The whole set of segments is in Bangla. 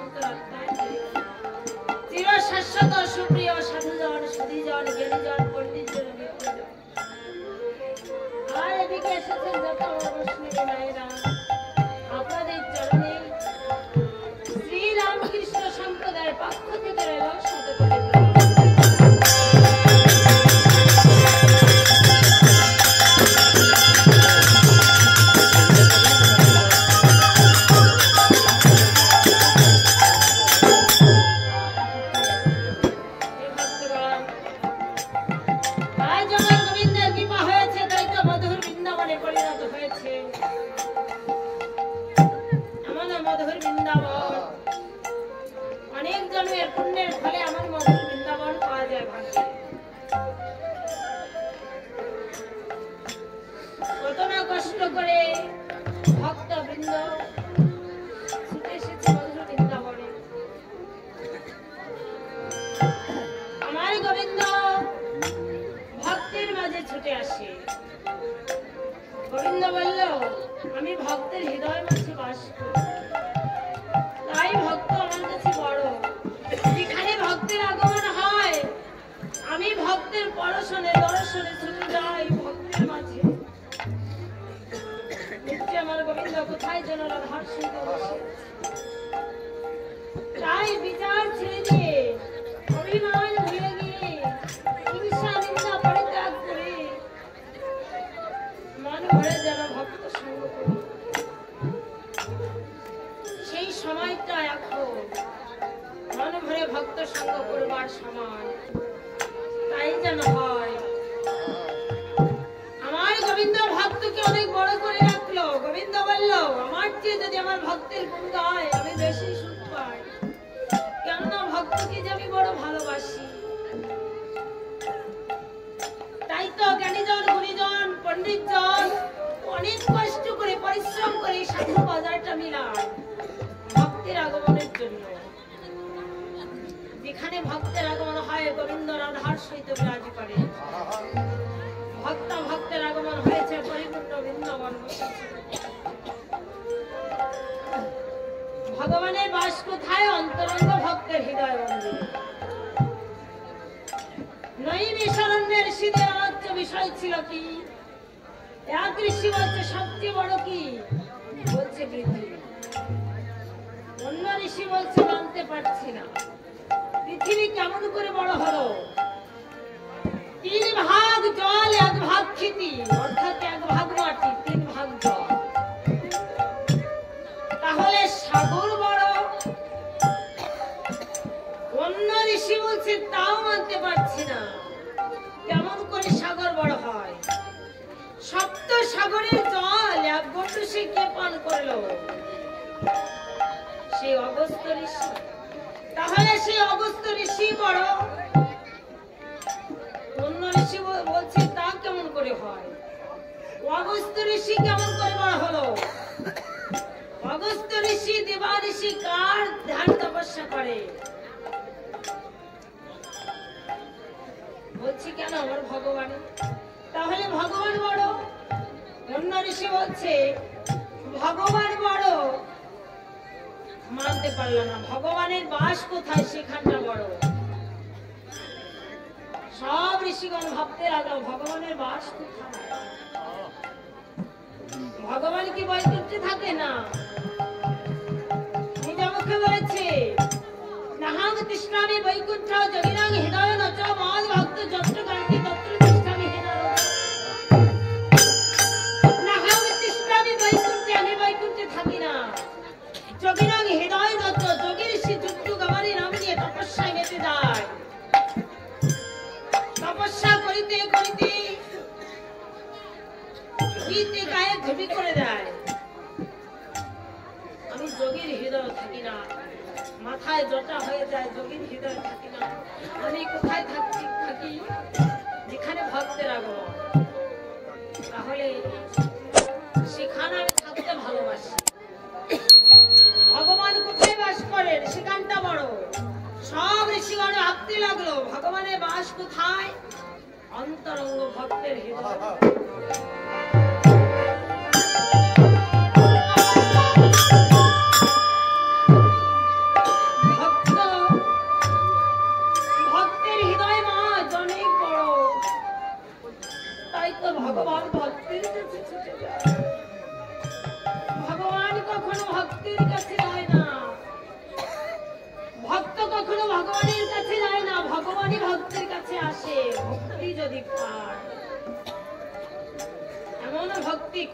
অন্তরাত্মায় চির শাশ্বত সুপ্রিয় সাধুজন সুধীজন জ্ঞানীজন পণ্ডিতজন নিত্যজন আর এদিকে এসেছেন যত বৈষ্ণবী মায়েরা আপনাদের চরণে শ্রীরামকৃষ্ণ সম্প্রদায়ের পক্ষ থেকে রইল শতকোটি ভগবানের বাস কোথায়? অন্তরঙ্গ ভক্তের হৃদয় মন্দিরে। নৈমিষারণ্যের ঋষিদের আলোচ্য বিষয় ছিল কি? এক ঋষি বলছে সবচেয়ে বড় কি? বলছে পৃথিবী। অন্য ঋষি বলছে মানতে পারছি না। পৃথিবী কেমন করে বড় হলো? 3 ভাগ জল 1 ভাগ ক্ষিতি, অর্থাৎ 1 ভাগ মাটি 3 ভাগ জল। তাহলে সাগর বড়? অন্য ঋষি বলছে তাও মানতে পারছি না। কেমন করে সাগর বড় হয়? সপ্ত সাগরের জল 1 বছর সে কে পান করলো? সেই অগস্ত্য ঋষি। তাহলে সেই অগস্ত্য ঋষি বড়? অন্য ঋষি বলছে তা কেমন করে হয়? অগস্ত্য ঋষি কেমন করে বড় হলো? অগস্ত্য ঋষি দেবা ঋষি কার ধ্যান তপস্যা করে? বলছি কেন আমার ভগবান। তাহলে ভগবান বড়? অন্য ঋষি বলছে ভগবান বড়। মানতে পারল না। ভগবানের বাস কোথায়? সেখানটা বড়। সব ঋষিগণ ভাবতে লাগলো ভগবানের বাস কোথায়? ভগবান কি বৈকুণ্ঠে থাকে না? নিজ মুখে বলেছে নাহাং তৃষ্ণামি বৈকুণ্ঠ যোগিনাং হৃদয় নচ মাদ ভক্ত যত্র কান্তি তত্র তৃষ্ণামি হে নারদ। নাহাং তৃষ্ণামি বৈকুণ্ঠে, আমি বৈকুণ্ঠে থাকি না। যোগিনাং হৃদয় নচ, যোগীর সে যুক্ত গবারি নাম নিয়ে তপস্যায় মেতে যায়। তপস্যা করিতে করিতে গীতে গায়ে ধুবি করে দেয়। আমি যোগীর হৃদয় থাকি না। মাথায় জটা হয়ে যায়, যোগীর হৃদয় থাকি না। আমি কোথায় থাকি? যেখানে ভক্তের আগমন। তাহলে সেখানে আমি থাকতে ভালোবাসি। ভগবান কোথায় বাস করেন? সেখানটা বড়। সব ঋষিগণ ভাবতে লাগলো ভগবানের বাস কোথায়? অন্তরঙ্গ ভক্তের হৃদয়।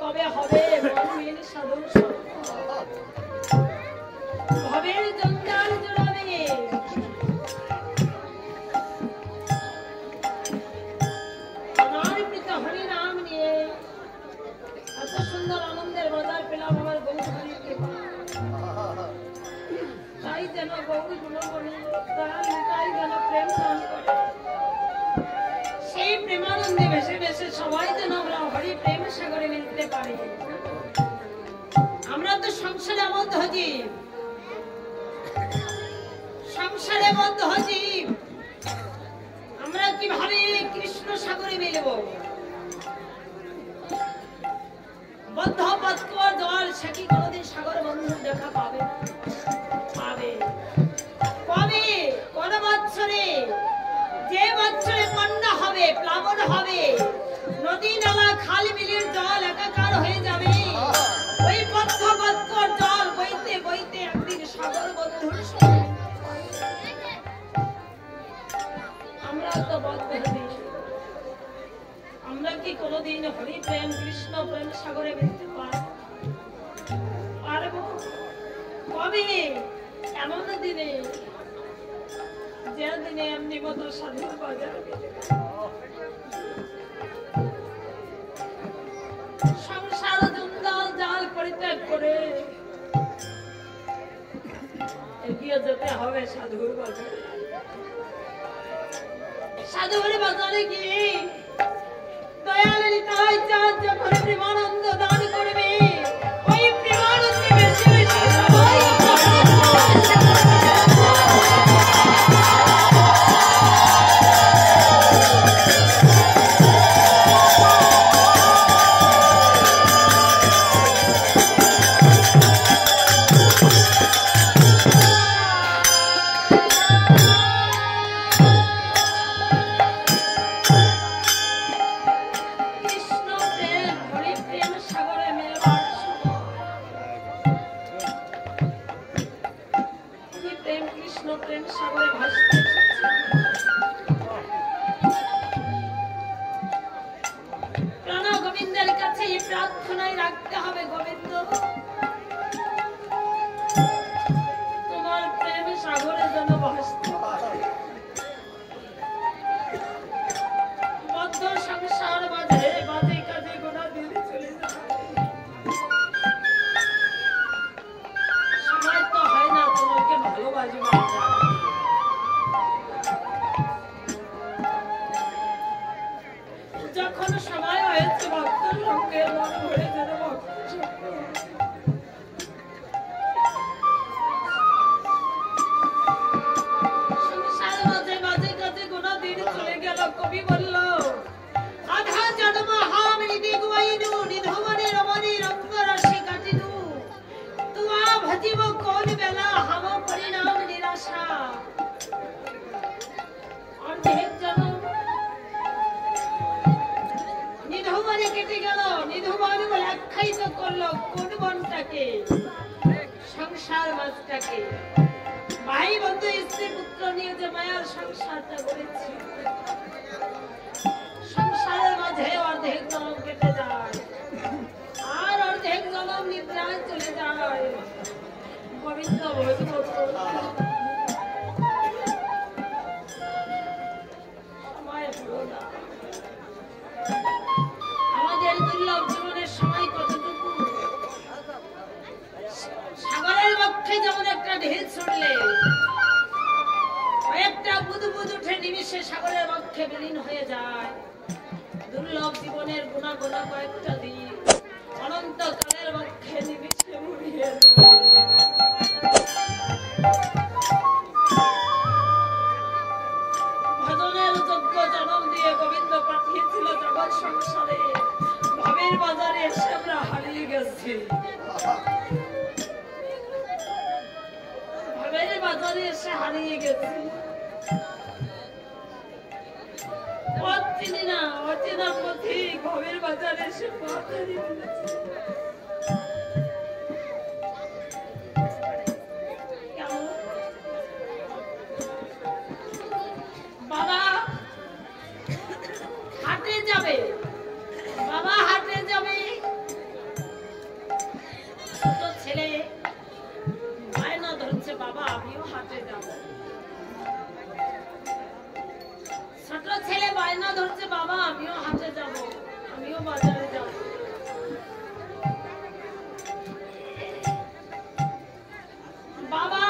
কবে হবে মনমিল সাধন ভবের জঞ্জাল জড়াবে। অনার্পিত হরি নাম নিয়ে এত সুন্দর আনন্দের বাজার পেলাম আমার গৌরহরির কৃপা। তাই যেন গৌরী গুণবনী তাই যেন প্রেম দান করে। সেই প্রেমানন্দে ভেসে ভেসে সবাই যেন আমরা হরি প্রেম সাগরে মিলতে পারি। আমরা তো সংসারে বদ্ধ জীব, সংসারে বদ্ধ জীব, আমরা কিভাবে কৃষ্ণ সাগরে মিলব? বদ্ধ পথকর জল সে কি কোনদিন সাগর বন্ধুর দেখা পাবে? পাবে কবে? কোন বৎসরে? যে বৎসরে বন্যা হবে, প্লাবন হবে, নদী নালা খাল বিলের জল একাকার হয়ে যাবে, ওই বদ্ধ পথকর জল বইতে বইতে একদিন সাগর বন্ধুর সঙ্গে। আমরা তো বদ্ধ জীব, আমরা কি কোনদিন হরি প্রেম কৃষ্ণ প্রেম সাগরে মিলতে পারবো? কবে? এমন দিনে যে দিনে এমনি মতো সাধুর বাজার সংসার জঞ্জাল জাল পরিত্যাগ করে এগিয়ে যেতে হবে সাধুর বাজারে। সাধুর বাজারে গিয়ে দয়ালের তাই চাঁদ যখন প্রেমানন্দ দান করবে, ওই প্রেমানন্দে বেশি বেশি সবাই প্রার্থনায় রাখতে হবে। গোবিন্দ, তোমার প্রেম সাগরে যেন ভাসতে পারে। বদ্ধ সংসার মাঝে বাজে কাজে গোনা দিয়ে চলে যায়। সময় তো হয় না তোমাকে ভালোবাসবো। যখন সময় হয়েছে ভক্তের সঙ্গে মন ভরে যেন সংসার মাঝে মাঝে কাজে গোনা দিন চলে গেল। কবি বলল, আধা জন্ম হাম নিধি গুয়াইনু, নিধমনে রমণী রঙ্গ রাশি কাটিনু, তুয়া ভজিব কোন বেলা হাম পরিণাম নিরাশা। অর্ধেক জন্ম নিধুবনে কেটে গেল। নিধুবন বলে আখ্যায়িত করলো কোন বনটাকে? সংসার মাছটাকে। ভাই বন্ধু স্ত্রী পুত্র নিয়ে যে মায়ার সংসারটা করেছি, সংসারের মাঝে অর্ধেক জনম কেটে যায় আর অর্ধেক জনম নিদ্রায় চলে যায়। গোবিন্দ সময় হলো না। আমাদের দুর্লভ জীবনের সময় কতটুকু? সাগরের বক্ষে যেমন একটা ঢেউ ছুটলে কয়েকটা বুদবুদ উঠে নিমিষে সাগরের বক্ষে বিলীন হয়ে যায়, দুর্লভ জীবনের গুণা গোনা কয়েকটা দিন অনন্তকালের বক্ষে নিমিষে মুড়িয়ে যায়। ভজনের যোগ্য জন্ম দিয়ে গোবিন্দ পাঠিয়েছিল জগৎ সংসারে। ভবের বাজারে এসে আমরা হারিয়ে গেছি। ভবের বাজারে এসে হারিয়ে গেছি। পথ চিনি না, অচেনা পথিক ভবের বাজারে এসে পথ হারিয়ে গেছি। বাবা হাটে যাবে, বাবা হাটে যাবে, হাটে যাব। ছোট ছেলে বায়না ধরছে, বাবা আমিও হাটে যাব, আমিও বাজারে যাব। বাবা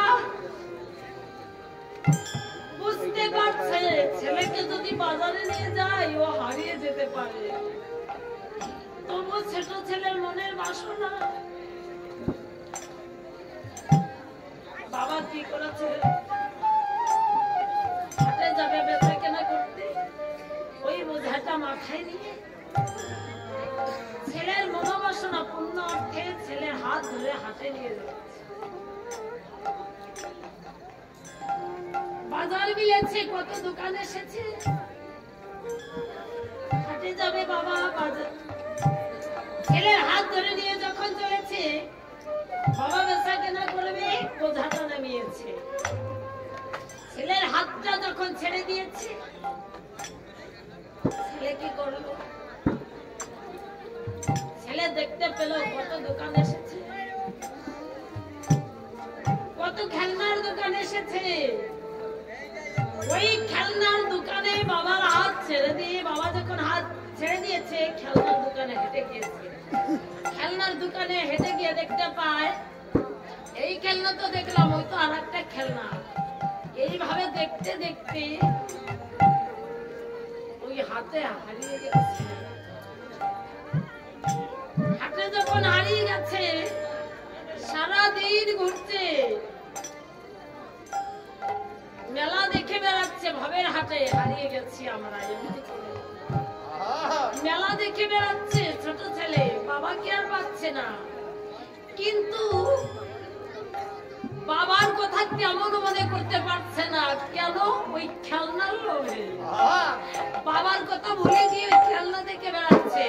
বুঝতে পারছে ছেলেকে যদি বাজারে নিয়ে যায় ও হারিয়ে যেতে পারে, তবু ছোট ছেলের মনের বাসনা। বাবা কি করেছে, হাটে যাবে বেচা কেনা করতে, ওই বোঝাটা মাথায় নিয়ে ছেলের মনোবাসনা পূর্ণ অর্থে ছেলের হাত ধরে হাটে নিয়ে যাচ্ছে। বাজার মিলেছে, কত দোকান এসেছে, হাটে যাবে বাবা বাজার। ছেলের হাত ধরে নিয়ে যখন চলেছে, বাবা বেচা কেনা করবে, বোঝাটা নামিয়েছে। ছেলের হাতটা যখন ছেড়ে দিয়েছে, ছেলে কি করলো, ছেলে দেখতে পেল কত দোকান এসেছে, কত খেলনার দোকান এসেছে। ওই খেলনার দোকানে বাবার হাত ছেড়ে দিয়ে, বাবা যখন হাত ছেড়ে দিয়েছে, খেলনার দোকানে হেঁটে গিয়েছে। খেলনার দোকানে হেঁটে গিয়ে দেখতে পায়, এই খেলনা তো দেখলাম, ওই তো আর একটা খেলনা। এইভাবে দেখতে দেখতে ওই হাতে হারিয়ে গেছে। হাতে যখন হারিয়ে গেছে, সারাদিন ঘুরছে, মেলা দেখে বেড়াচ্ছে, ভাবের হাটে হারিয়ে গেছি আমরা। মেলা দেখে বেড়াচ্ছে ছোট ছেলে, বাবাকে আর পাচ্ছে না। কিন্তু বাবার কথা কেমন মনে করতে পারছে না, কেন, ওই খেলনার লোভে বাবার কথা ভুলে গিয়ে ওই খেলনা দেখে বেড়াচ্ছে।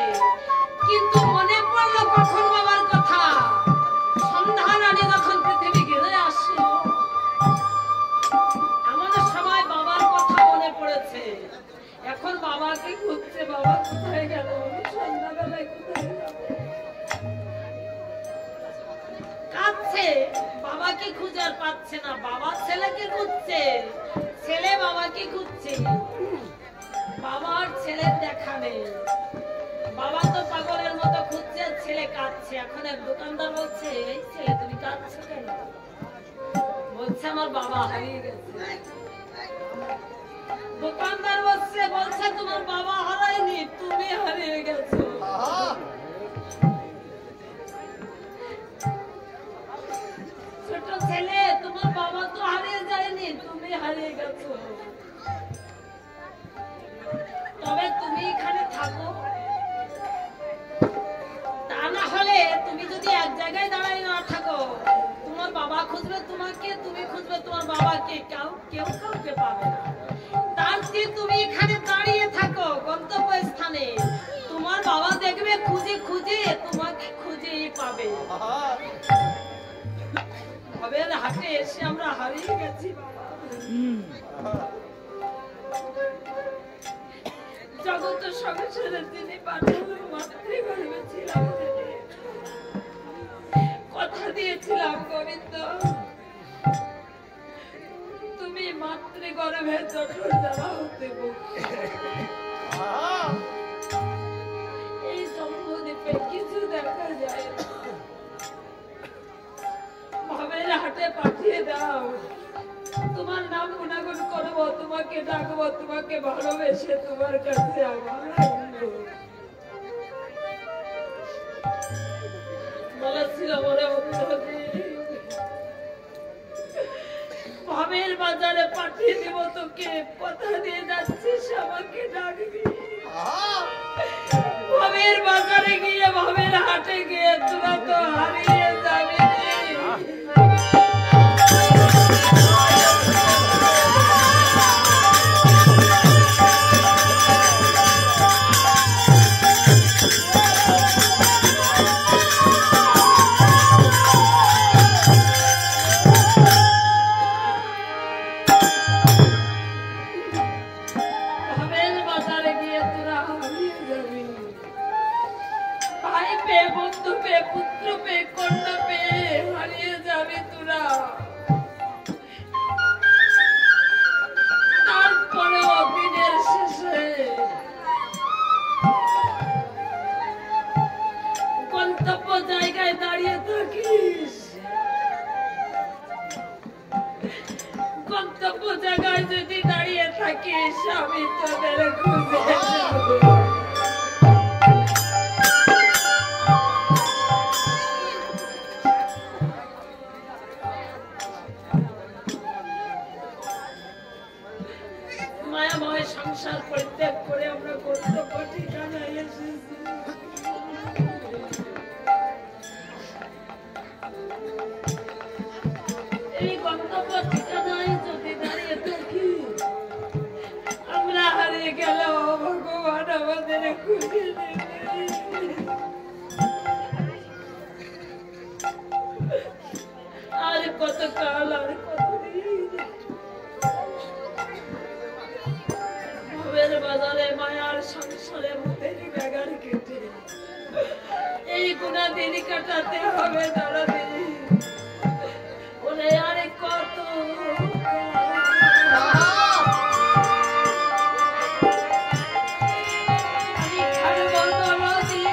কিন্তু মনে পড়লো কখন বাবার কথা, সন্ধ্যা রানী যখন পৃথিবী ঘিরে আসলো, এমন সময় বাবার কথা মনে পড়েছে। এখন বাবাকে খুঁজছে, বাবা কোথায় গেল, সন্ধ্যাবেলায় কোথায় গেল, কাঁদছে, বাবাকে খুঁজে আর পাচ্ছে না। বাবা ছেলেকে খুঁজছে, ছেলে বাবাকে খুঁজছে, বাবার ছেলের দেখা নেই। বাবা তো পাগলের মতো খুঁজছে, ছেলে কাঁদছে। এখন এক দোকানদার বলছে, এই ছেলে তুমি কাঁদছো কেন? বলছে আমার বাবা হারিয়ে গেছে। দোকানদার বলছে তোমার বাবা হারায়নি, তুমি হারিয়ে গেছো। ছোট ছেলে, তোমার বাবা তো হারিয়ে যায়নি, তুমি হারিয়ে গেছো। তবে তুমি এখানে থাকো, তা না হলে তুমি যদি এক জায়গায় দাঁড়াই না থাকো, তোমার বাবা খুঁজবে তোমাকে, তুমি খুঁজবে তোমার বাবাকে, কেউ কাউকে পাবে না। তার চেয়ে তুমি এখানে দাঁড়িয়ে থাকো গন্তব্য স্থানে, তোমার বাবা দেখবে খুঁজে খুঁজে তোমাকে খুঁজেই পাবে। ভাবের হাটে এসে আমরা হারিয়ে গেছি বাবা। জগৎ সংসারের যিনি পাঠালো, মাতৃগর্ভে ছিলাম, কথা দিয়েছিলাম গোবিন্দ, তুমি মাতৃগর্ভে যখন যাওয়া হতে, এই সম্পদে কিছু দেখা যায় না। ভাবের হাটে পাঠিয়ে দাও, তোমার নাম গুণাগুণ করবো, তোমাকে ডাকবো, তোমাকে ভালোবেসে তোমার কাছে আমার বলেছিল বলে ভাবের বাজারে পাঠিয়ে দিব তোকে, কথা দিয়ে যাচ্ছিস আমাকে ডাকবি। ভাবের বাজারে গিয়ে, ভাবের হাটে গিয়ে তোরা তো হারিয়ে যাবি। পুত্র পে কন্যা পে হারিয়ে যাবে। গন্তব্য জায়গায় যদি দাঁড়িয়ে থাকিস আমি তোদের খুঁজে নেব। মায়াময় সংসার পরিত্যাগ করে আমরা গন্তব্য ঠিকানায় এসেছি। এই গন্তব্য ঠিকানায় যদি দাঁড়িয়ে থাকি আমরা হারিয়ে গেলেও ভগবান আমাদের খুঁজে নেবে। আর কত কাল আর কতদিন ভবের বাজারে মায়ার সংসারে মুখের ব্যাগার কেটে এই গুণা দিন কাটাতে হবে দাঁড়াবে বলে আরে কত আমি ছাড়বো নদী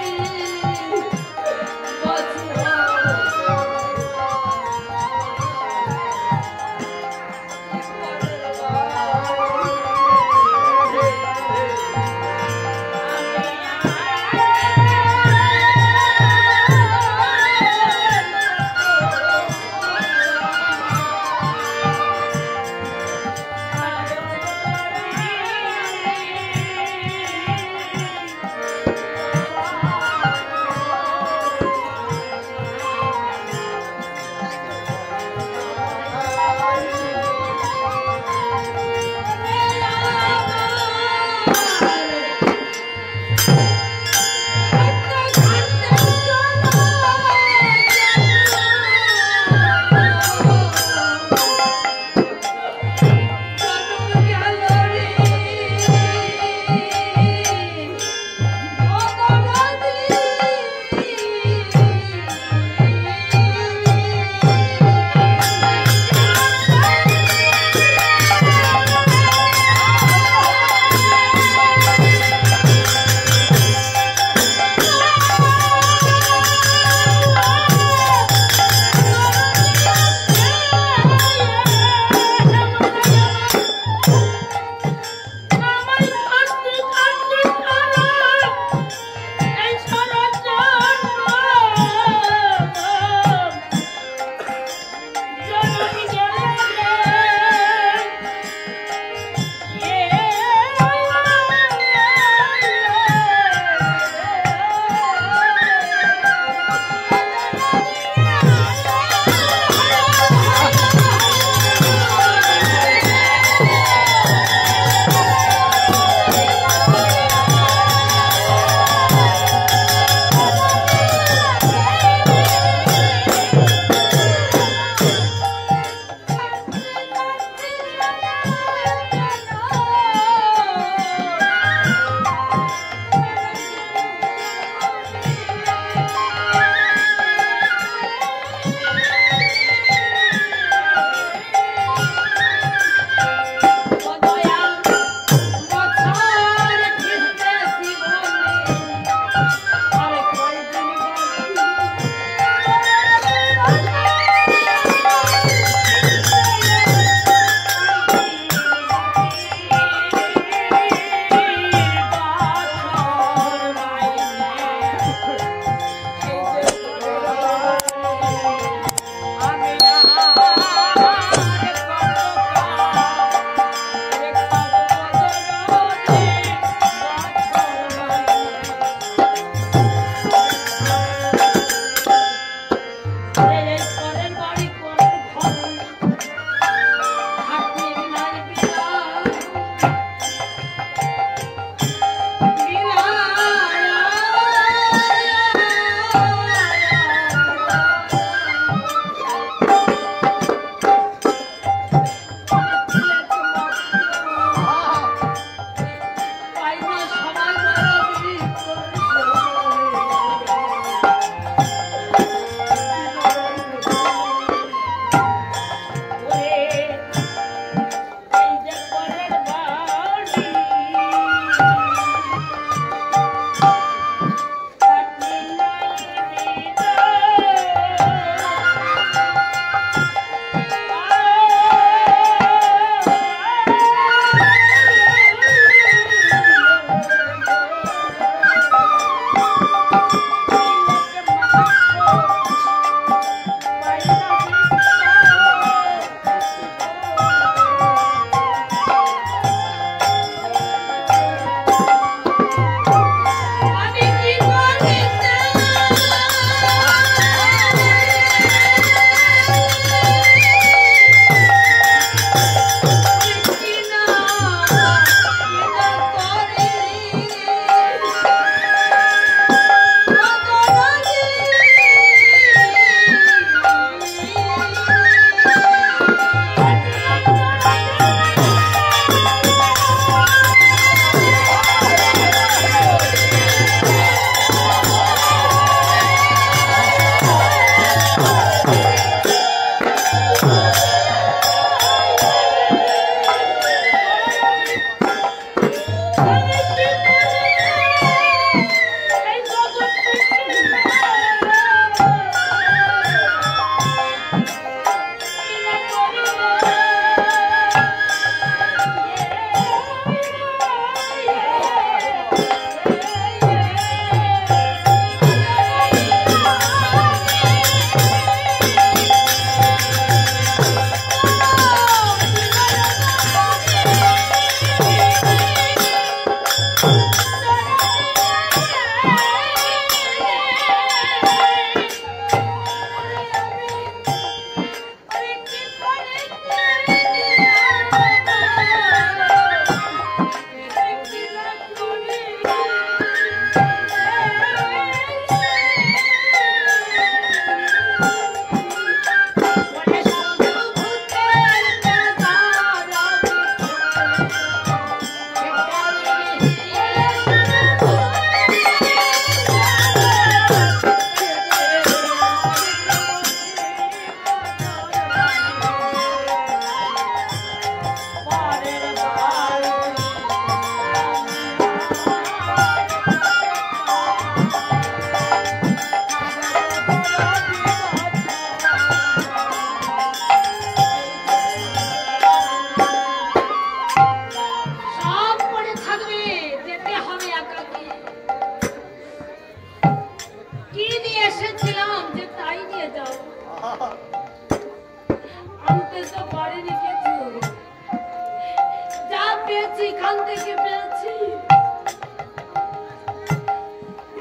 যেখান থেকে পেয়েছি,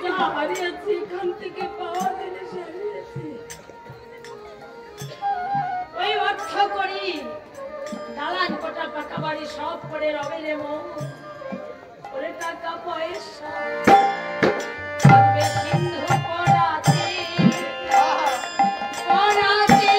যা হারিয়েছি এখান থেকে পাওয়া জিনিস হারিয়েছি। ওই অর্থ করি দালান কোটা পাকা বাড়ি সব করে রবে রে মন, ওরে টাকা পয়সা থাকবে সিন্ধু পড়াতে পড়াতে।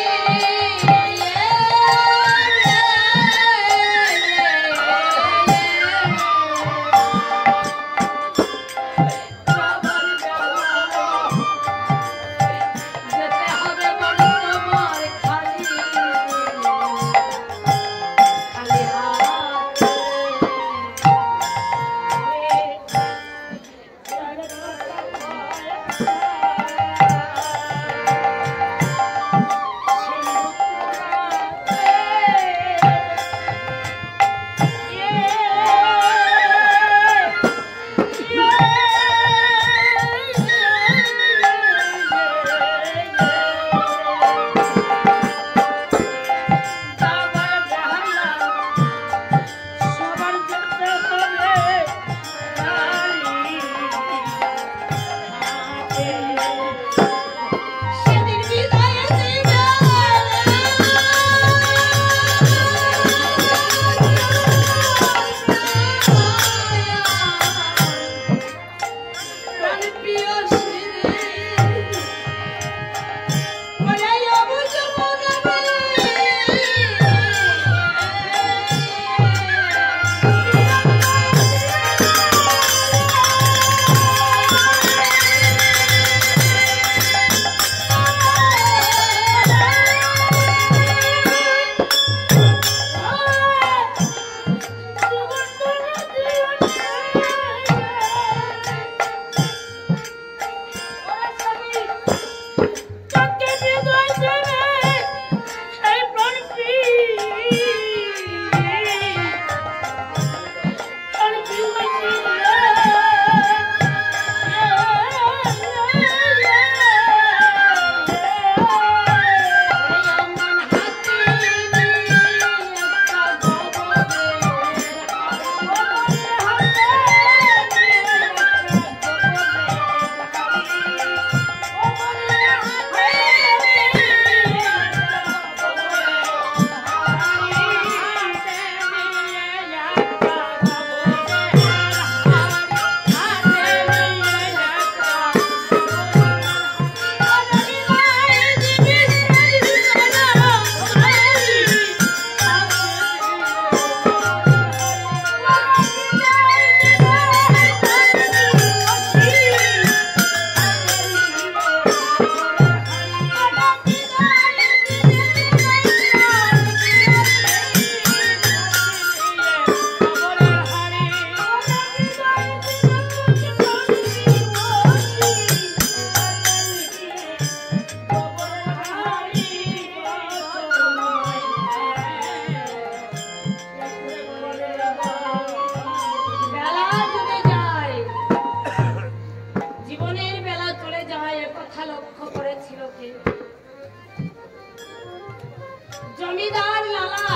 জমিদার লালা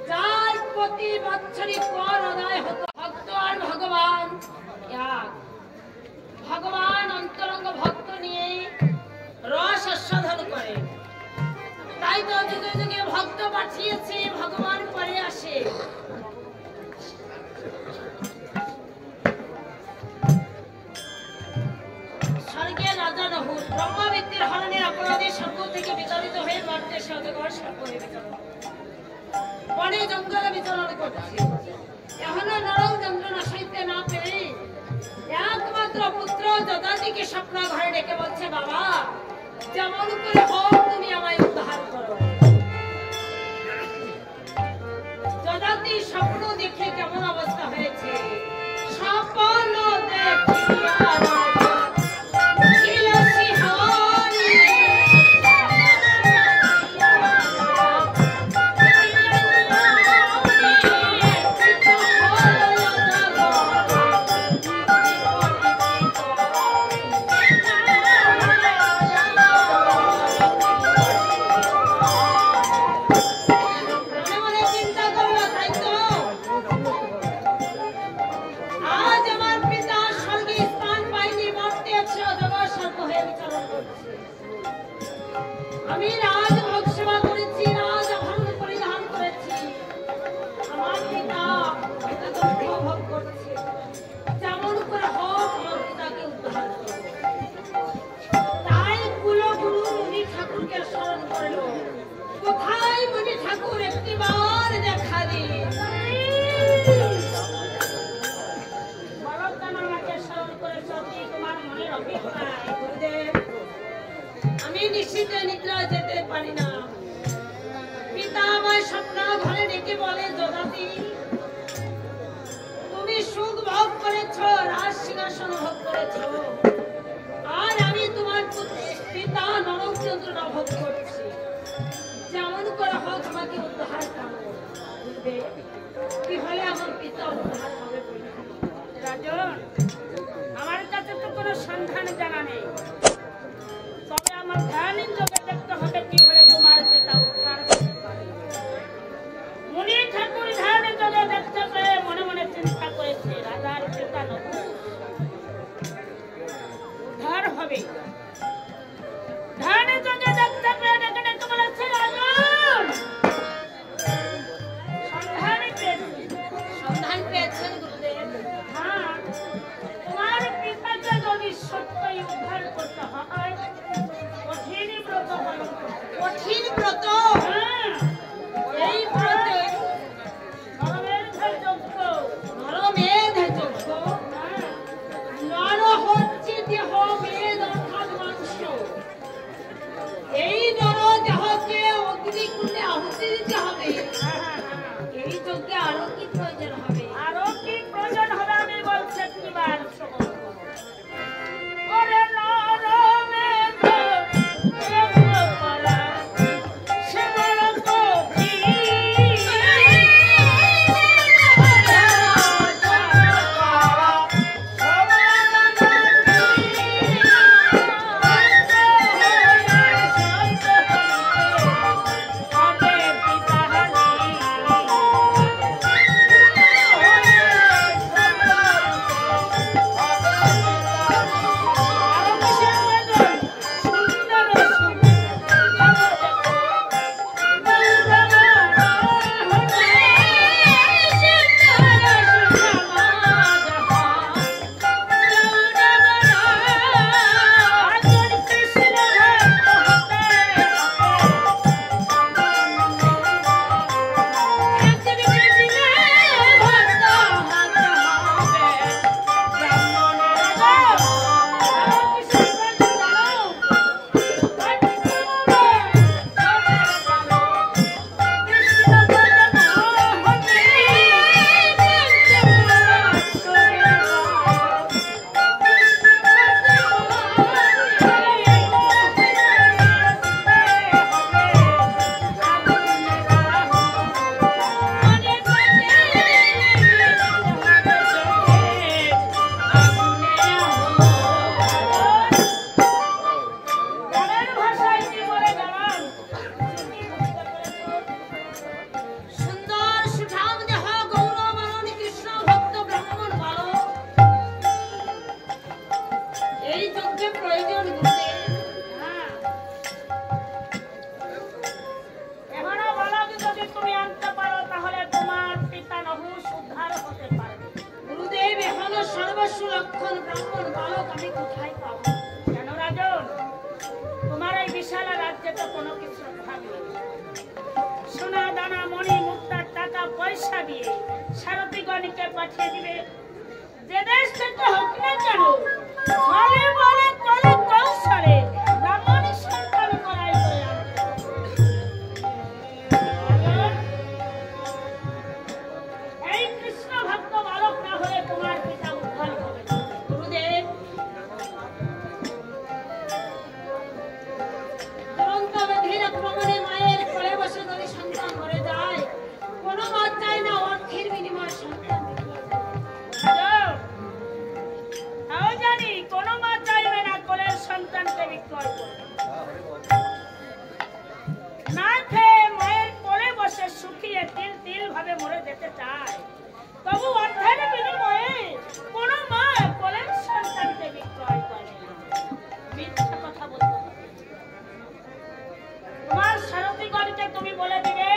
যার প্রতি বৎসরে কর আদায় হতো, ভক্ত আর ভগবান এক। ভগবান অন্তরঙ্গ ভক্ত নিয়ে রস আস্বাদন করে, তাই তো যুগে যুগে ভক্ত পাঠিয়েছে, ভগবান পরে আসে। স্বর্গে রাজা নহুর ব্রহ্মবিদ্যের হরণের অপরাধে স্বর্গ থেকে বিতাড়িত হয়ে মারতে সদগর সর্পে বিচরণ, বনে জঙ্গলে বিচরণ করছে। এখনো নরক যন্ত্রণা সইতে না পেরে একমাত্র পুত্র যদাতিকে স্বপ্ন ঘরে ডেকে বলছে, বাবা যেমন করে হোক তুমি আমায় উদ্ধার করো। যদাতি স্বপ্ন দেখে কেমন অবস্থা হয়েছে, স্বপ্ন দেখিয়া স্বপ্ন ঘরে ডেকে বলে, যদাতি তুমি সুখ ভোগ করেছ, রাজ সিংহাসন ভোগ করেছ, আর আমি তোমার পিতা নরক যন্ত্রণা ভোগ করছি। যেমন করে হোক আমাকে উদ্ধার করো। কি হলে আমার পিতা উদ্ধার হবে? রাজন, আমার কাছে তো কোনো সন্ধান জানা নেই, তবে আমার ধ্যানের যোগে দেখতে হবে কি হলে তোমার পিতা উদ্ধার করতে পারে। মুনি ঠাকুর ধ্যানের যোগে দেখতে পেয়ে মনে মনে চিন্তা করেছে, রাজার পিতা নহুষ উদ্ধার হবে। ধ্যানের যোগে দেখতে পেয়ে ডেকে ডেকে বলেছে, রাজন সন্ধান পেয়েছি। সন্ধান পেয়েছেন গুরুদেব? হ্যাঁ, তোমার পিতাকে যদি সত্যই উদ্ধার করতে হয়, কঠিন ব্রত পালন করতে হবে। কঠিন ব্রত? হ্যাঁ, এই ব্রতে নরমেধের যজ্ঞ। নরমেধ যজ্ঞ? হ্যাঁ, নর হচ্ছে দেহ, মেদ অর্থাৎ মাংস। এই নর দেহকে অগ্নিকুণ্ডে আহুতি দিতে হবে। হ্যাঁ, হ্যাঁ, হ্যাঁ। এই যজ্ঞে আরো কি প্রয়োজন হবে? আরো কি প্রয়োজন হবে আমি বলছি একটিবার শোনো। ওরে নরমেধের যজ্ঞ করা সে বড় কঠিন। সুন্দর সুঠাম দেহ, গৌরবর্ণ কৃষ্ণ ভক্ত ব্রাহ্মণ বালক, এই যজ্ঞে প্রয়োজন গুরুদেব। হ্যাঁ, এখনো বলো যদি তুমি আনতে পারো তাহলে তোমার পিতা নহুষ উদ্ধার হতে পারবে। গুরুদেব, এখনো সর্বস্ব লক্ষণ ব্রাহ্মণ বালক আমি কোথায় পাবো? কেন রাজন, তোমার এই বিশাল রাজ্যে তো কোনো কিছু থাকবে না। সোনা দানা মণি মুক্তার টাকা পয়সা দিয়ে সারথীগণকে পাঠিয়ে দিবে। যে দেশ থেকে হোক না কেন, ফলে বলে কলে কৌশলে ব্রাহ্মণের সন্তান করাই করে আনতে হবে। এই কৃষ্ণ ভক্ত বালক না হলে তোমার পিতা উদ্ধার হবে না। গুরুদেব, দুরন্ত ব্যাধির আক্রমণে মায়ের কোলে বসে যদি সন্তান মরে যায়, কোনো বাদ যায় না অর্থের বিনিময়ে সন্তান বিক্রি করে। রাজন, তাও জানি কোনো মা চাইবে না কোলের সন্তানকে বিক্রয় করতে। না খেয়ে মায়ের কোলে বসে শুকিয়ে তিল তিল ভাবে মরে যেতে চায়, তবু অর্থের বিনিময়ে কোনো মা কোলের সন্তানকে বিক্রয় করে না। মিথ্যা কথা বলতে হবে। তোমার সারথীগণকে তুমি বলে দিবে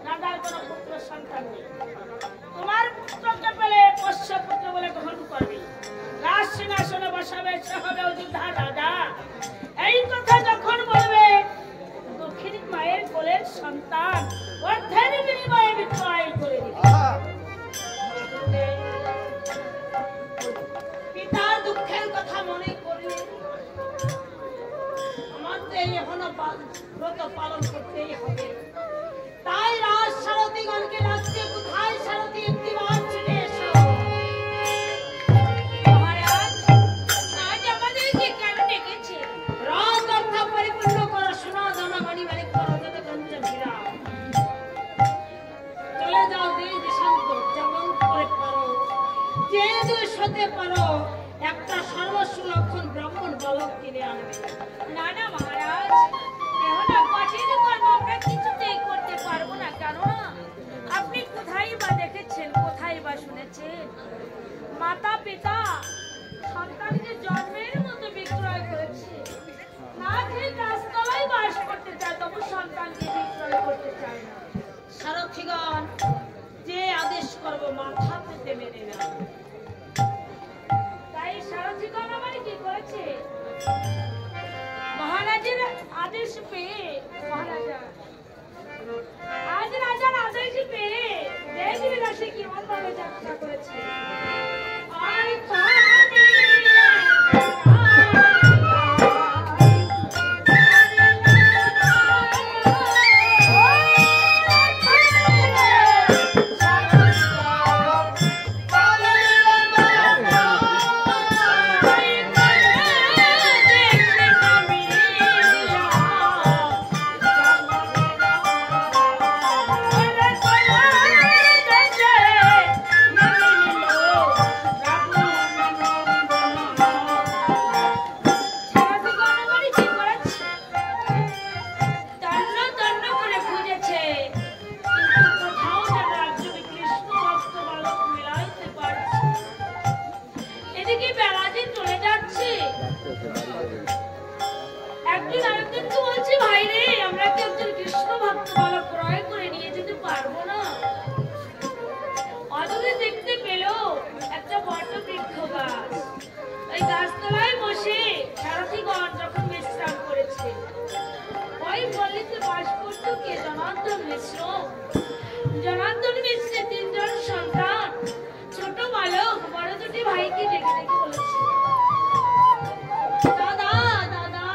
রাজার কোনো পুত্র সন্তান নেই। তোমার পুত্রকে পেলে পোষ্য পুত্র বলে গ্রহণ করবে, রাজ সিংহাসনে বসাবে, সে হবে অযোধ্যার রাজা। এই কথা যখন বলবে, দক্ষিণী মায়ের কোলের সন্তান অর্থের বিনিময়ে বিক্রয় করে দিবে। পিতার দুঃখের কথা মনে করলে আমার তো এই এখনো ব্রত পালন করতেই হবে। তাই রাজ সারথীগণকে ডাকছে, কোথায় সারথি একটিবার ছুটে এসো। মহারাজ, আজ আমাদেরকে কেন ডেকেছে? রথ অর্থ পরিপূর্ণ করো, সোনা দানা মণি মানিক করো, যত কাঞ্চন হীরা। চলে যাও দেশ দেশান্তর, যেমন করে পারো, যে দুই হতে পারো, একটা সর্বস্ব লক্ষণ ব্রাহ্মণ বালক কিনে আনবে। না না মহারাজ, এখন কঠিন কর্ম আমরা কিছুতেই করতে পারবো না। কেননা আপনি কোথায় বা দেখেছেন, কোথায় বা শুনেছেন মাতা পিতা সন্তানকে জন্মের মতো বিক্রয় করেছে? না খেয়ে গাছতলায় বাস করতে চায়, তবু সন্তানকে বিক্রয় করতে চায় না। সারথিগণ, যে আদেশ করব মাথা পেতে মেনে নাও। তাই সারথিগণ আমার কি করেছে? মহারাজের আদেশ পেয়ে মহারাজা আজ রাজার আদেশ পেয়ে দেশ বিদেশে কেমন ভাবে যাত্রা করেছে। আর একদিন আরেকদিন তো বলছি, ভাই রে, আমরা কি একজন কৃষ্ণ ভক্ত বালক ক্রয় করে নিয়ে যেতে পারবো না? অদূরে দেখতে পেল একটা বট বৃক্ষ গাছ। ওই গাছতলায় বসে সারথিগণ যখন বিশ্রাম করেছে, ওই পল্লীতে বাস করত কে? জনার্দন মিশ্র। জনার্দন মিশ্রের 3 জন সন্তান, ছোট বালক বড় দুটি ভাইকে ডেকে ডেকে বলেছে, দাদা দাদা,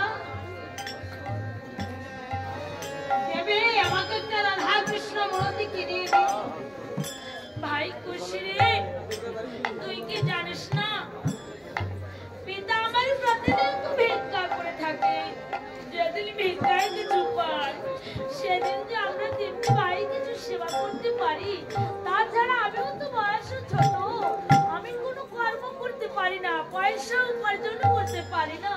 দেবে আমাকে একটা রাধা কৃষ্ণ মূর্তি কিনে দিও। ভাই খুশি রে, তুই কি জানিস না পিতা আমার প্রতিদিন তো ভিক্ষা করে থাকে। যেদিন ভিক্ষায় কিছু পাই, সেদিন যে আমরা 3 ভাই কিছু সেবা করতে পারি। তাছাড়া আমিও তো বয়সে ছোট, আমি কোনো কর্ম করতে পারি না, পয়সা উপার্জন করতে পারি না।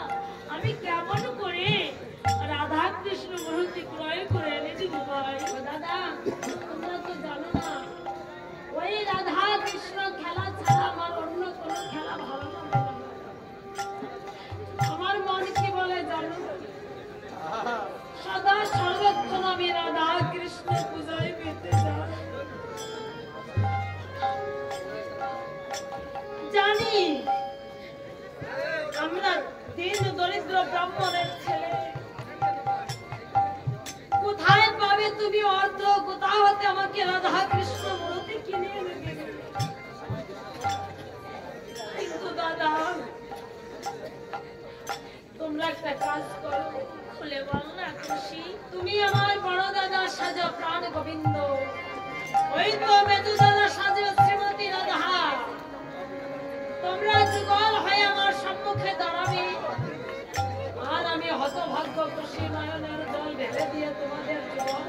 আমি কেমন করে রাধা কৃষ্ণ মূর্তি ক্রয় করে এনে দিব ভাই? ও দাদা, তোমরা তো জানো না, ওই রাধা কৃষ্ণ খেলা ছাড়া আমার অন্য কোনো খেলা ভালো লাগে না। আমার মন কি বলে জানো? সদা সর্বক্ষণ আমি রাধা কৃষ্ণ পূজায় পেতে চাই। জানি আমরা দিন দরিদ্র ব্রাহ্মণের ছেলে, কোথায় পাবে তুমি অর্থ? কোথা হতে আমাকে রাধা কৃষ্ণ মূর্তি কিনে এনে দেবে? কিন্তু দাদা, তোমরা একটা কাজ করো, খুলে বল না খুশি। তুমি আমার বড় দাদা সাজো প্রাণ গোবিন্দ, ওই তো মেজু দাদা সাজো শ্রীমতী রাধা। তোমরা যুগল হয়ে আমার সম্মুখে দাঁড়াবে, আর আমি হতভাগ্য খুশি নয়নের জল ঢেলে দিয়ে তোমাদের যুগল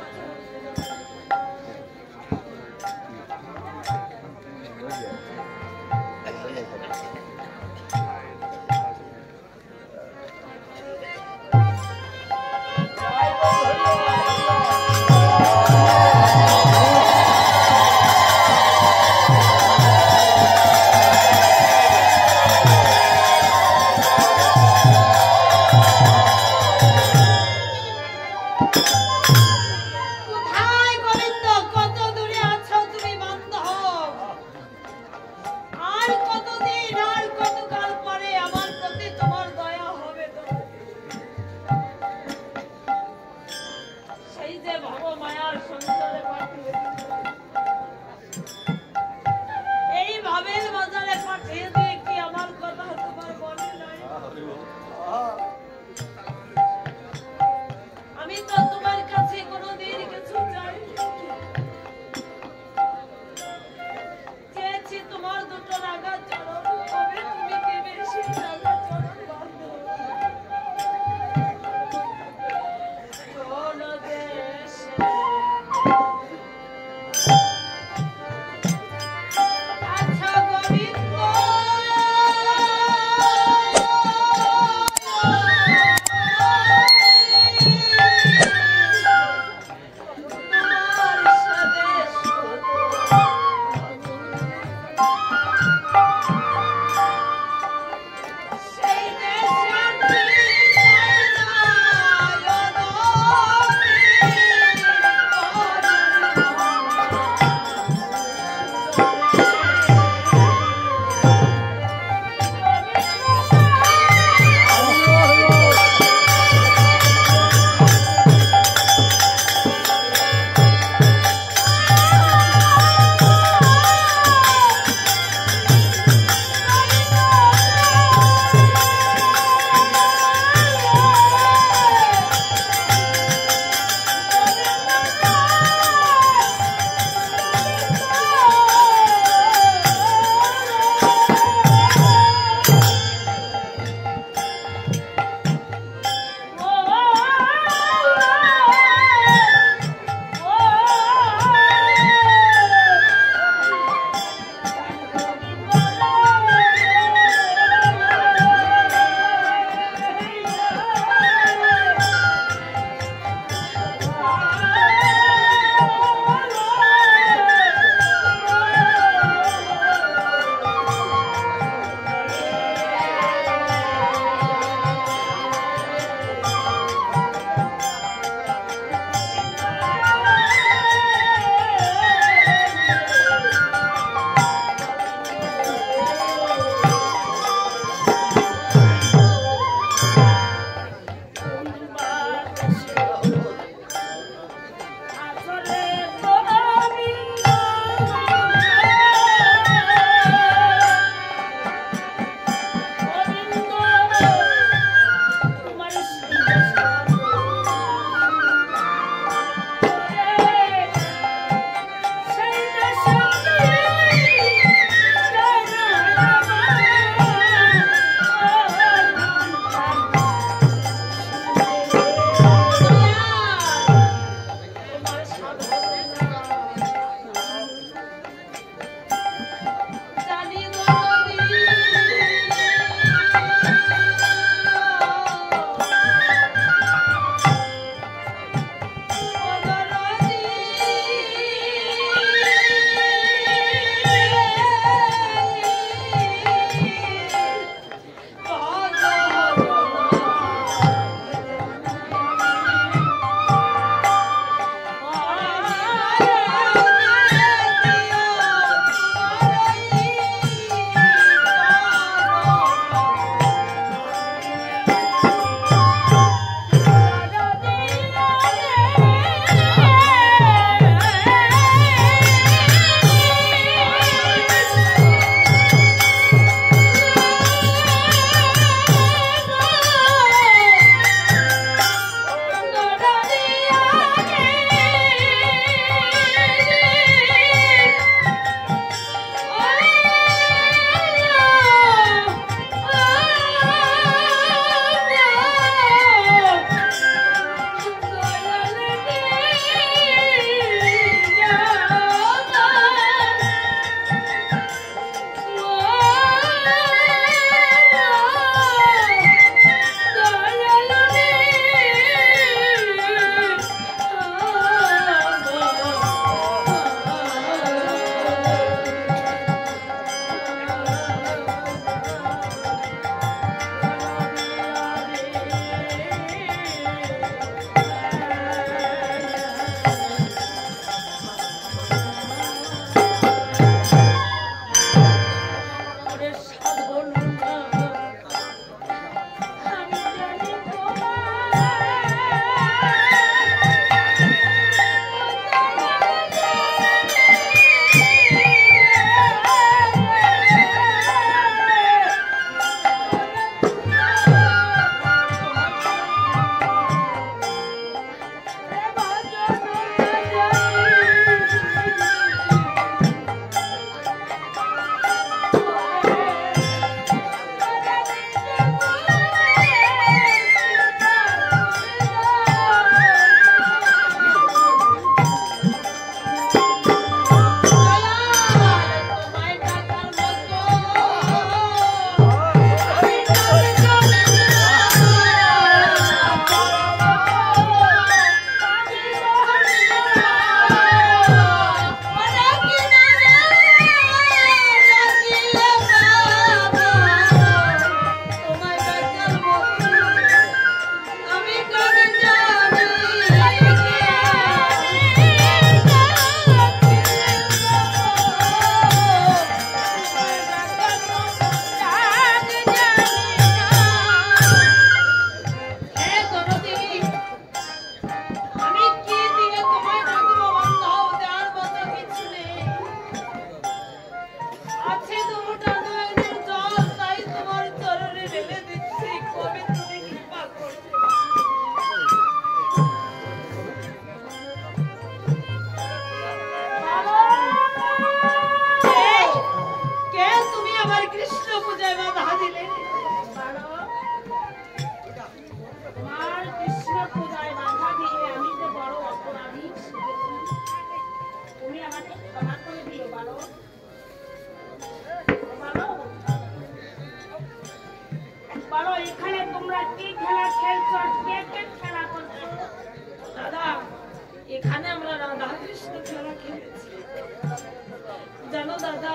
জানো দাদা,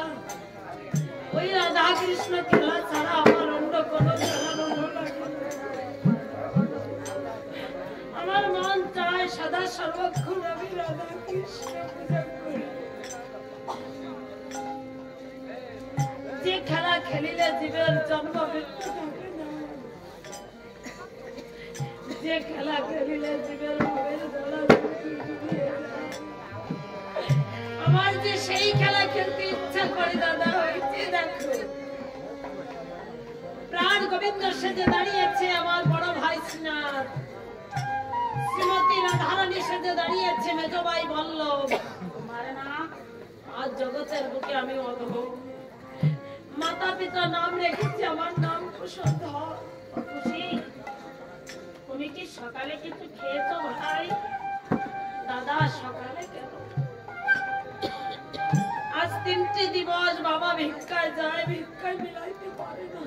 ওই রাধা কৃষ্ণ খেলা ছাড়া আমার অন্য কোনো খেলা ভালো লাগে না। আমার মন চায় সদা সর্বক্ষণ আমি রাধা কৃষ্ণ পূজা করি। যে খেলা খেলিলে জীবের জন্ম মৃত্যু থাকে না, যে খেলা খেলিলে জীবের ভবের দ্বারা আমার যে সেই খেলা খেলতে ইচ্ছা করে দাদা, হয়েছে দেখো প্রাণ গোবিন্দ সেজে দাঁড়িয়েছে আমার বড় ভাই শ্রীনাথ, শ্রীমতী রাধারানী সেজে দাঁড়িয়েছে মেজ ভাই বল্লভ। মারে না, আজ জগতের বুকে আমি অধম, মাতা পিতা নাম রেখেছি আমার নাম কুশধর। খুশি তুমি কি সকালে কিছু খেয়েছো ভাই? দাদা সকালে কেন, আজ 3টি দিবস বাবা ভিক্ষায় যায়, ভিক্ষায় মিলাইতে পারে না।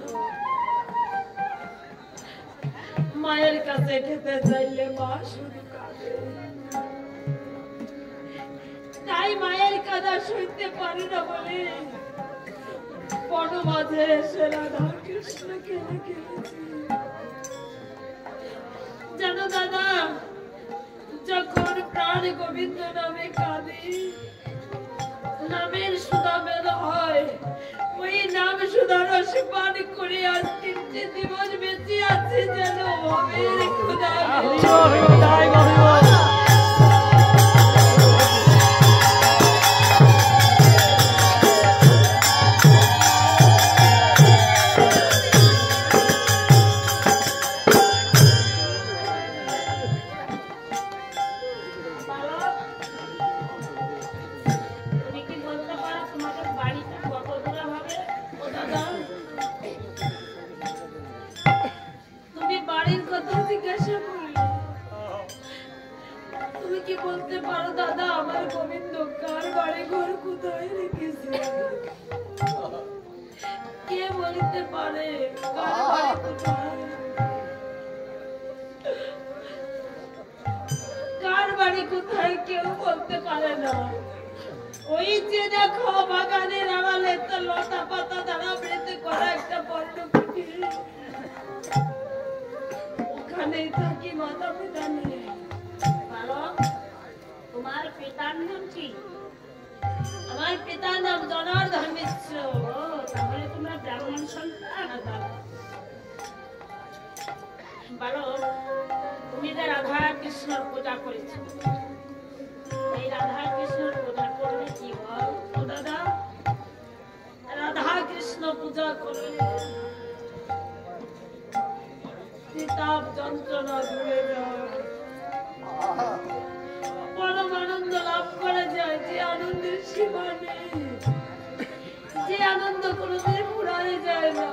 মায়ের কাছে খেতে চাইলে মা শুধু কাঁদে, তাই মায়ের কাঁদা সইতে পারি না বলে বনমাঝে এসে রাধা কৃষ্ণকে রেখেছি। জানো দাদা, যখন প্রাণ গোবিন্দ নামে কাঁদি, নামের সুধা বের হয়, ওই নাম সুধা রস পান করে আজ 3টি দিবস বেঁচে আছি যেন ভবের ক্ষুধা। বালক, তুমি কি বলতে পারো তোমাদের বাড়িটা কত দূরে হবে? ও দাদা, তুমি বাড়ির কথা জিজ্ঞাসা করলে, তুমি কি বলতে পারো দাদা আমার গোবিন্দ কার বাড়ি ঘর কোথায় রেখেছে? কে বলতে পারে কার বাড়ি কোথায়? কার বাড়ি কোথায় কেউ বলতে পারে না। ওই যে দেখো বাগানের আড়ালে তো লতা পাতা দ্বারা বৃত করা একটা বড্ড কুটির, ওখানেই থাকি মাতা পিতা নিয়ে। বালক, তোমার পিতার নাম কি? আমার পিতার নাম জনার্দন মিশ্র। ও, তাহলে তোমরা ব্রাহ্মণ সন্তান। বালক, তুমি যে রাধা কৃষ্ণর পূজা করেছো, এই রাধা কৃষ্ণর পূজা করলে কি হয়? ও দাদা, রাধা কৃষ্ণ পূজা করলে তাপ যন্ত্রণা দূরে যায়, পরম আনন্দ লাভ করা যায়, যে আনন্দের সীমা নেই, যে আনন্দ কোনোদিন ফুরানো যায় না।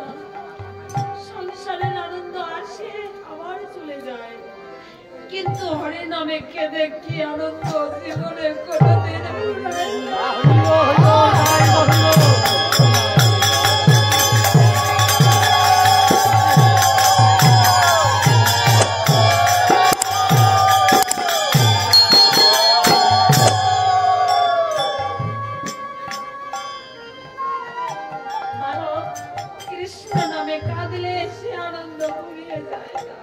সংসারের আনন্দ আসে আবার চলে যায়, কিন্তু হরি নামে কেঁদে কি আনন্দ জীবনে কোনোদিন ফুরায় না। বালক, কৃষ্ণ নামে কাঁদলে সে আনন্দ ফুরিয়ে যায় না।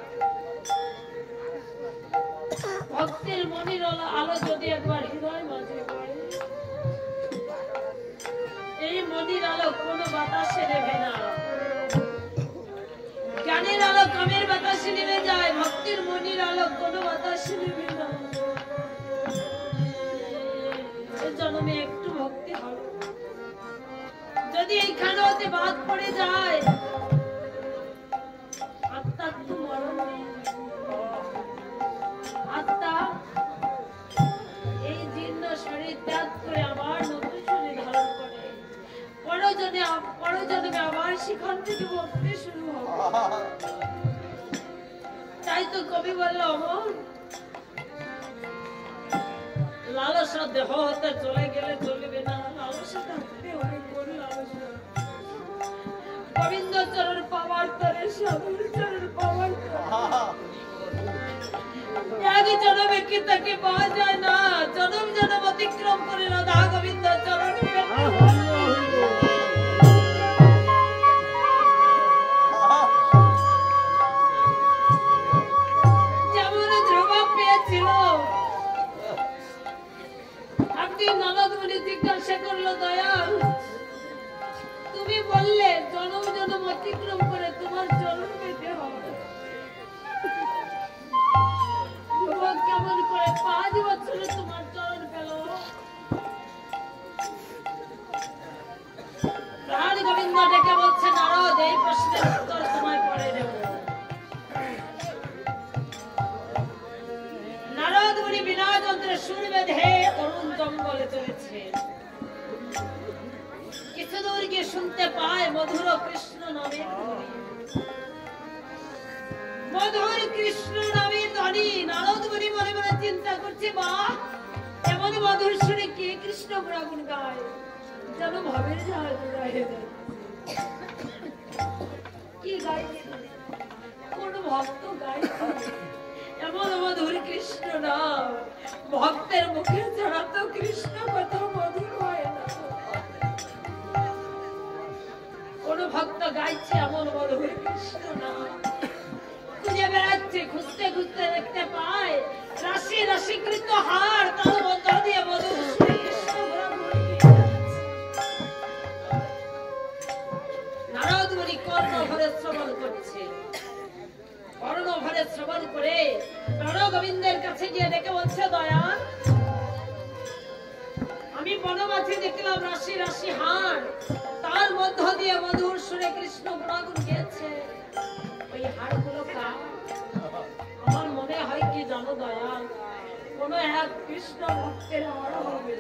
ভক্তের মনির আলো যদি একবার হৃদয় মাঝে পড়ে, এই মনির আলো কোনো বাতাসে নেবে না। জ্ঞানের আলো কামের বাতাসে নেমে যায়, ভক্তির মনির আলো কোনো বাতাসে নেবে না। এ জন্মে একটু ভক্তি হবে, যদি এইখানে হতে বাদ পড়ে যায় আত্মার তো মরণ নেই। আত্মা এই জীর্ণ শরীর ত্যাগ করে আবার নতুন শরীর ধারণ করে, পরজন্মে আবার সেখান থেকে ভক্তি শুরু হবে। তাই তো কবি বলল, অমর লালসা দেহ হতে চলে গেলে চলবে না, লালসা থাকতে হবে। কোন লালসা? গোবিন্দ চরণ পাওয়ার তরে, সাধুর চরণ পাওয়ার তরে এক জনমে কি তাকে পাওয়া যায় না, জনম জনম অতিক্রম করে রাধা গোবিন্দ চরণ পেতে হয়। যেমন ধ্রুব পেয়েছিল, একদিন নরদ মুনি জিজ্ঞাসা করলো, দয়াল তুমি বললে জনম জনম অতিক্রম করে তোমার চরণ পেতে হবে, ধ্রুব কেমন করে 5 বছরে তোমার চরণ পেল? সুর বেঁধে অরুণ জঙ্গলে চলেছে। কিছু দূর গিয়ে শুনতে পায় মধুর কৃষ্ণ নামের ধ্বনি। মধুর কৃষ্ণ নামের ধ্বনি। নারদ মুনি মনে মনে চিন্তা করছে, মা এমন মধুর সুরে কে কৃষ্ণ গুণাগুণ গায়, যেন ভাবের জাহাজ গায়ে যায়। কি গাইছে, কোন ভক্ত গাইছে এমন মধুর কৃষ্ণ নাম? ভক্তের মুখে ছাড়া তো কৃষ্ণ কত মধুর হয় না। কোন ভক্ত গাইছে এমন মধুর কৃষ্ণ নাম? খুঁজে বেড়াচ্ছে, খুঁজতে খুঁজতে দেখতে পায় রাশি রাশিকৃত হার, তার মধ্য দিয়ে মধুর সুরে কৃষ্ণ ঘোরাঘুরি দিয়ে যাচ্ছে। নারদ মুনি কর্ণভরে শ্রবণ করছে। কর্ণভরে শ্রবণ করে নর গোবিন্দের কাছে গিয়ে দেখে বলছে, দয়াল আমি বনমাঝে দেখলাম রাশি রাশি হার, তার মধ্য দিয়ে মধুর সুরে কৃষ্ণ গুণাগুণ গেয়েছে। ওই হারগুলো কার? আমার মনে হয় কি জানো দয়াল, কোন এক কৃষ্ণ ভক্তের হার হবে।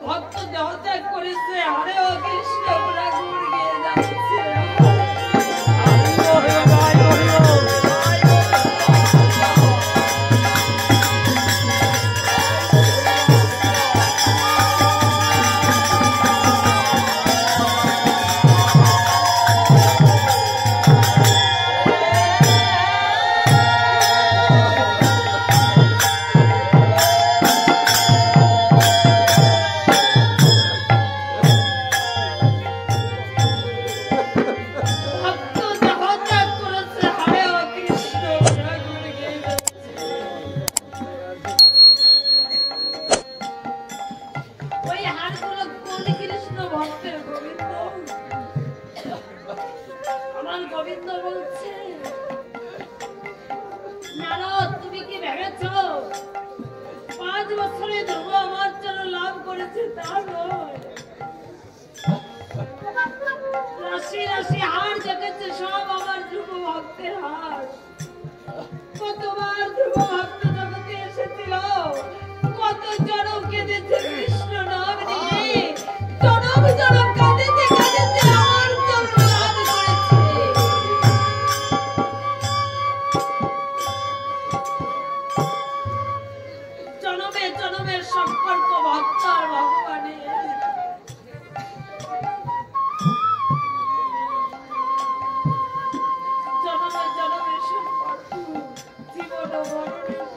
ভক্ত দেহত্যাগ করেছে, হারেও কৃষ্ণ গুণাগুণ গেয়ে যাচ্ছে। গোবিন্দ বলছে, নারদ তুমি কি ভেবেছ 5 বছরে ধ্রুব আমার জন্য লাভ করেছে? তা নয়, রাশি রাশি হার দেখেছে, সব আমার ধ্রুব ভক্তের হার। কতবার ধ্রুব ভক্ত জগতে এসেছিল, কত জনম কেঁদেছে কৃষ্ণ নাম নিয়ে, জনম জনম কাঁদেছে কাঁদেছে আমার জন্য লাভ করেছে। জনমে জনমের সম্পর্ক ভক্ত আর ভগবানের। জনমে জনমের সম্পর্ক জীবন ও মরণের